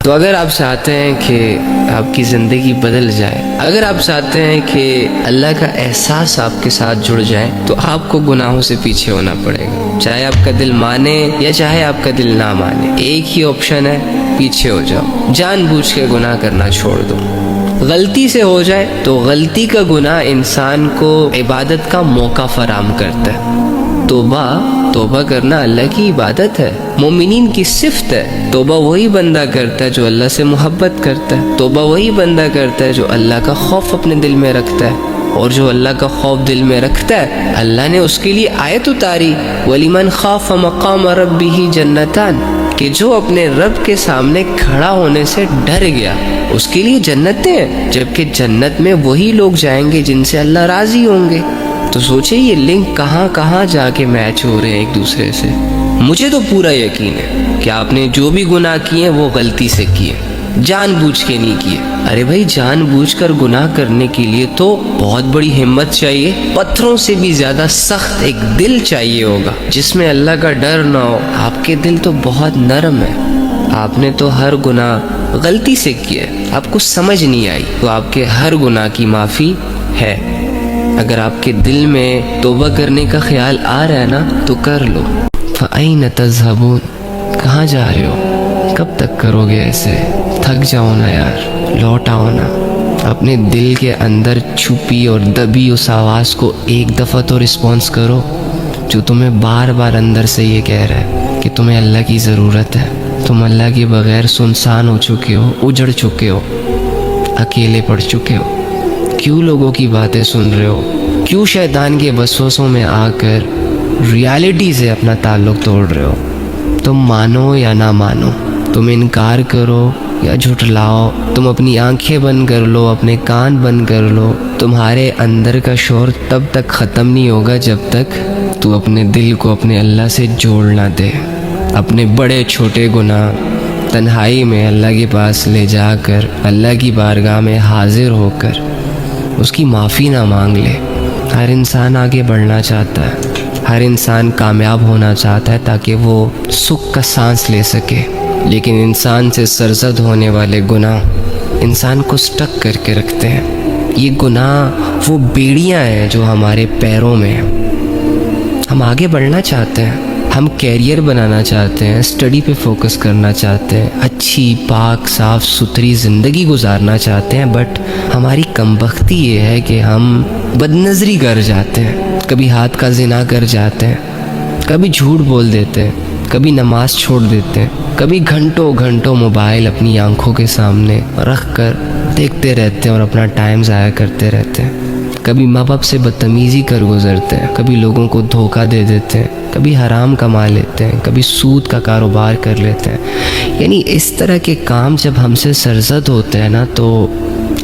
تو اگر آپ چاہتے ہیں کہ آپ کی زندگی بدل جائے، اگر آپ چاہتے ہیں کہ اللہ کا احساس آپ کے ساتھ جڑ جائے، تو آپ کو گناہوں سے پیچھے ہونا پڑے گا، چاہے آپ کا دل مانے یا چاہے آپ کا دل نہ مانے۔ ایک ہی آپشن ہے، پیچھے ہو جاؤ، جان بوجھ کے گناہ کرنا چھوڑ دو۔ غلطی سے ہو جائے تو غلطی کا گناہ انسان کو عبادت کا موقع فراہم کرتا ہے۔ توبہ کرنا اللہ کی عبادت ہے، مومنین کی صفت ہے۔ توبہ وہی بندہ کرتا ہے جو اللہ سے محبت کرتا ہے، توبہ وہی بندہ کرتا ہے جو اللہ کا خوف اپنے دل میں رکھتا ہے، اور جو اللہ کا خوف دل میں رکھتا ہے اللہ نے اس کے لیے آیت اتاری وَلِمَنْ خَافَ مَقَامَ رَبِّهِ جَنَّتَانِ، کہ جو اپنے رب کے سامنے کھڑا ہونے سے ڈر گیا اس کے لیے جنتیں ہیں، جبکہ جنت میں وہی لوگ جائیں گے جن سے اللہ راضی ہوں گے۔ تو سوچیں یہ لنک کہاں کہاں جا کے میچ ہو رہے ہیں ایک دوسرے سے۔ مجھے تو پورا یقین ہے کہ آپ نے جو بھی گناہ کیے ہیں وہ غلطی سے کیے، جان بوجھ کے نہیں کیے۔ ارے بھائی، جان بوجھ کر گناہ کرنے کے لیے تو بہت بڑی ہمت چاہیے، پتھروں سے بھی زیادہ سخت ایک دل چاہیے ہوگا جس میں اللہ کا ڈر نہ ہو۔ آپ کے دل تو بہت نرم ہے، آپ نے تو ہر گناہ غلطی سے کیا ہے، آپ کو سمجھ نہیں آئی، تو آپ کے ہر گناہ کی معافی ہے۔ اگر آپ کے دل میں توبہ کرنے کا خیال آ رہا ہے نا تو کر لو۔ فَأَيْنَ تَذْهَبُونَ، کہاں جا رہے ہو؟ کب تک کرو گے ایسے؟ تھک جاؤ نا یار، لوٹ آؤ نا۔ اپنے دل کے اندر چھپی اور دبی اس آواز کو ایک دفعہ تو رسپانس کرو جو تمہیں بار بار اندر سے یہ کہہ رہا ہے کہ تمہیں اللہ کی ضرورت ہے۔ تم اللہ کے بغیر سنسان ہو چکے ہو، اجڑ چکے ہو، اکیلے پڑ چکے ہو۔ کیوں لوگوں کی باتیں سن رہے ہو؟ کیوں شیطان کے وسوسوں میں آ کر ریالٹی سے اپنا تعلق توڑ رہے ہو؟ تم مانو یا نہ مانو، تم انکار کرو یا جھٹلاؤ، تم اپنی آنکھیں بند کر لو، اپنے کان بند کر لو، تمہارے اندر کا شور تب تک ختم نہیں ہوگا جب تک تو اپنے دل کو اپنے اللہ سے جوڑ نہ دے۔ اپنے بڑے چھوٹے گناہ تنہائی میں اللہ کے پاس لے جا کر اللہ کی بارگاہ میں حاضر ہو کر اس کی معافی نہ مانگ لے۔ ہر انسان آگے بڑھنا چاہتا ہے، ہر انسان کامیاب ہونا چاہتا ہے تاکہ وہ سکھ کا سانس لے سکے، لیکن انسان سے سرزد ہونے والے گناہ انسان کو سٹک کر کے رکھتے ہیں۔ یہ گناہ وہ بیڑیاں ہیں جو ہمارے پیروں میں ہیں۔ ہم آگے بڑھنا چاہتے ہیں، ہم کیریئر بنانا چاہتے ہیں، اسٹڈی پہ فوکس کرنا چاہتے ہیں، اچھی پاک صاف ستھری زندگی گزارنا چاہتے ہیں، بٹ ہماری کمبختی یہ ہے کہ ہم بد نظری کر جاتے ہیں، کبھی ہاتھ کا زنا کر جاتے ہیں، کبھی جھوٹ بول دیتے ہیں، کبھی نماز چھوڑ دیتے ہیں، کبھی گھنٹوں گھنٹوں موبائل اپنی آنکھوں کے سامنے رکھ کر دیکھتے رہتے ہیں اور اپنا ٹائم ضائع کرتے رہتے ہیں، کبھی ماں باپ سے بدتمیزی کر گزرتے ہیں، کبھی لوگوں کو دھوکہ دے دیتے ہیں، کبھی حرام کما لیتے ہیں، کبھی سود کا کاروبار کر لیتے ہیں۔ یعنی اس طرح کے کام جب ہم سے سرزد ہوتے ہیں نا تو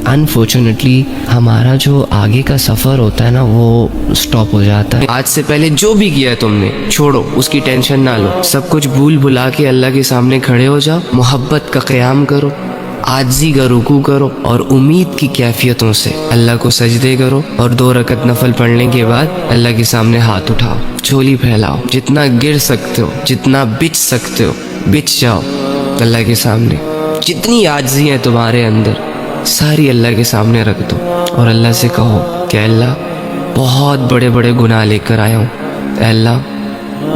انفارچونیٹلی ہمارا جو آگے کا سفر ہوتا ہے نا وہ سٹاپ ہو جاتا ہے۔ آج سے پہلے جو بھی کیا تم نے چھوڑو، اس کی ٹینشن نہ لو، سب کچھ بھول بھلا کے اللہ کے سامنے کھڑے ہو جاؤ، محبت کا قیام کرو، عاجزی کا رکوع کرو، اور امید کی کیفیتوں سے اللہ کو سجدے کرو، اور 2 رکعت نفل پڑھنے کے بعد اللہ کے سامنے ہاتھ اٹھاؤ، جھولی پھیلاؤ، جتنا گر سکتے ہو، جتنا بچ سکتے ہو بچ جاؤ اللہ کے سامنے، جتنی عاجزی ہے تمہارے اندر ساری اللہ کے سامنے رکھ دو، اور اللہ سے کہو کہ اللہ بہت بڑے بڑے گناہ لے کر آیا ہوں، اے اللہ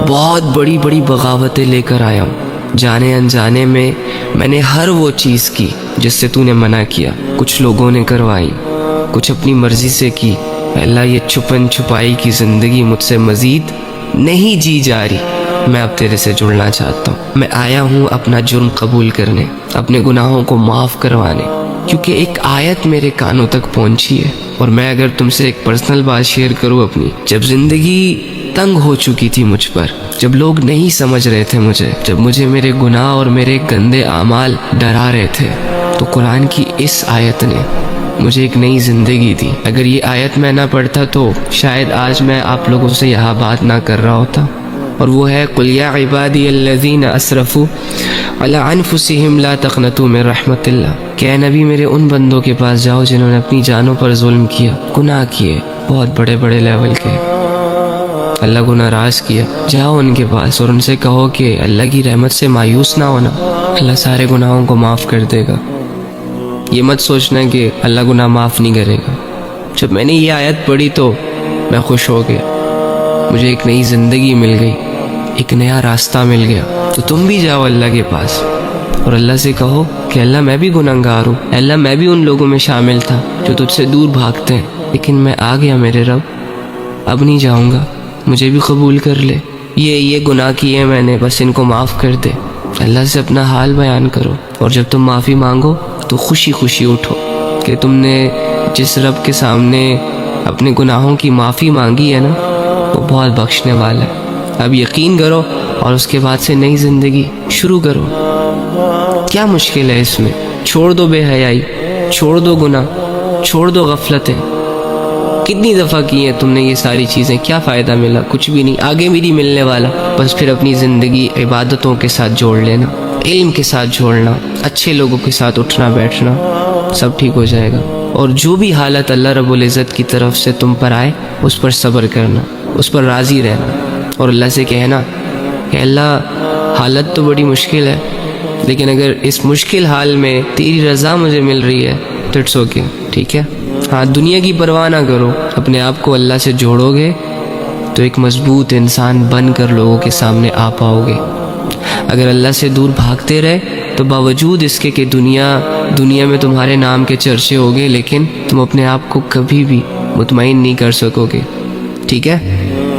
بہت بڑی بڑی بغاوتیں لے کر آیا ہوں، جانے انجانے میں نے ہر وہ چیز کی جس سے تو نے منع کیا، کچھ لوگوں نے کروائی، کچھ اپنی مرضی سے کی، اے اللہ یہ چھپن چھپائی کی زندگی مجھ سے مزید نہیں جی جا رہی، میں اب تیرے سے جڑنا چاہتا ہوں، میں آیا ہوں اپنا جرم قبول کرنے، اپنے گناہوں کو معاف کروانے، کیونکہ ایک آیت میرے کانوں تک پہنچی ہے۔ اور میں اگر تم سے ایک پرسنل بات شیئر کروں اپنی، جب زندگی تنگ ہو چکی تھی مجھ پر، جب لوگ نہیں سمجھ رہے تھے مجھے، جب مجھے میرے گناہ اور میرے گندے اعمال ڈرا رہے تھے، تو قرآن کی اس آیت نے مجھے ایک نئی زندگی دی۔ اگر یہ آیت میں نہ پڑھتا تو شاید آج میں آپ لوگوں سے یہاں بات نہ کر رہا ہوتا، اور وہ ہے قُلْ يَا عِبَادِيَ الَّذِينَ أَسْرَفُوا عَلَىٰ أَنفُسِهِمْ لَا تَقْنَطُوا مِن رَحْمَتِ اللَّهِ، کہ اے نبی میرے ان بندوں کے پاس جاؤ جنہوں نے اپنی جانوں پر ظلم کیا، گناہ کیے بہت بڑے بڑے لیول کے، اللہ کو ناراض کیا، جاؤ ان کے پاس اور ان سے کہو کہ اللہ کی رحمت سے مایوس نہ ہونا، اللہ سارے گناہوں کو معاف کر دے گا۔ یہ مت سوچنا کہ اللہ گناہ معاف نہیں کرے گا۔ جب میں نے یہ آیت پڑھی تو میں خوش ہو گیا، مجھے ایک نئی زندگی مل گئی، ایک نیا راستہ مل گیا۔ تو تم بھی جاؤ اللہ کے پاس اور اللہ سے کہو کہ اللہ میں بھی گنہگار ہوں، اللہ میں بھی ان لوگوں میں شامل تھا جو تجھ سے دور بھاگتے ہیں، لیکن میں آ گیا میرے رب، اب نہیں جاؤں گا، مجھے بھی قبول کر لے، یہ گناہ کیے میں نے، بس ان کو معاف کر دے۔ اللہ سے اپنا حال بیان کرو، اور جب تم معافی مانگو تو خوشی خوشی اٹھو کہ تم نے جس رب کے سامنے اپنے گناہوں کی معافی مانگی ہے نا، وہ بہت بخشنے والا ہے۔ اب یقین کرو اور اس کے بعد سے نئی زندگی شروع کرو۔ کیا مشکل ہے اس میں؟ چھوڑ دو بے حیائی، چھوڑ دو گناہ، چھوڑ دو غفلتیں۔ کتنی دفعہ کی ہیں تم نے یہ ساری چیزیں، کیا فائدہ ملا؟ کچھ بھی نہیں، آگے بھی نہیں ملنے والا۔ بس پھر اپنی زندگی عبادتوں کے ساتھ جوڑ لینا، علم کے ساتھ جوڑنا، اچھے لوگوں کے ساتھ اٹھنا بیٹھنا، سب ٹھیک ہو جائے گا۔ اور جو بھی حالت اللہ رب العزت کی طرف سے تم پر آئے، اس پر صبر کرنا، اس پر راضی رہنا، اور اللہ سے کہنا کہ اللہ حالت تو بڑی مشکل ہے، لیکن اگر اس مشکل حال میں تیری رضا مجھے مل رہی ہے تو اٹس اوکے، ٹھیک ہے۔ ہاں، دنیا کی پرواہ نہ کرو، اپنے آپ کو اللہ سے جوڑو گے تو ایک مضبوط انسان بن کر لوگوں کے سامنے آ پاؤ گے۔ اگر اللہ سے دور بھاگتے رہے تو باوجود اس کے کہ دنیا میں تمہارے نام کے چرچے ہوگے، لیکن تم اپنے آپ کو کبھی بھی مطمئن نہیں کر سکو گے، ٹھیک ہے۔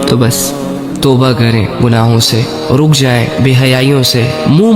تو بس توبہ کریں گناہوں سے، رک جائیں بے حیائیوں سے، منہ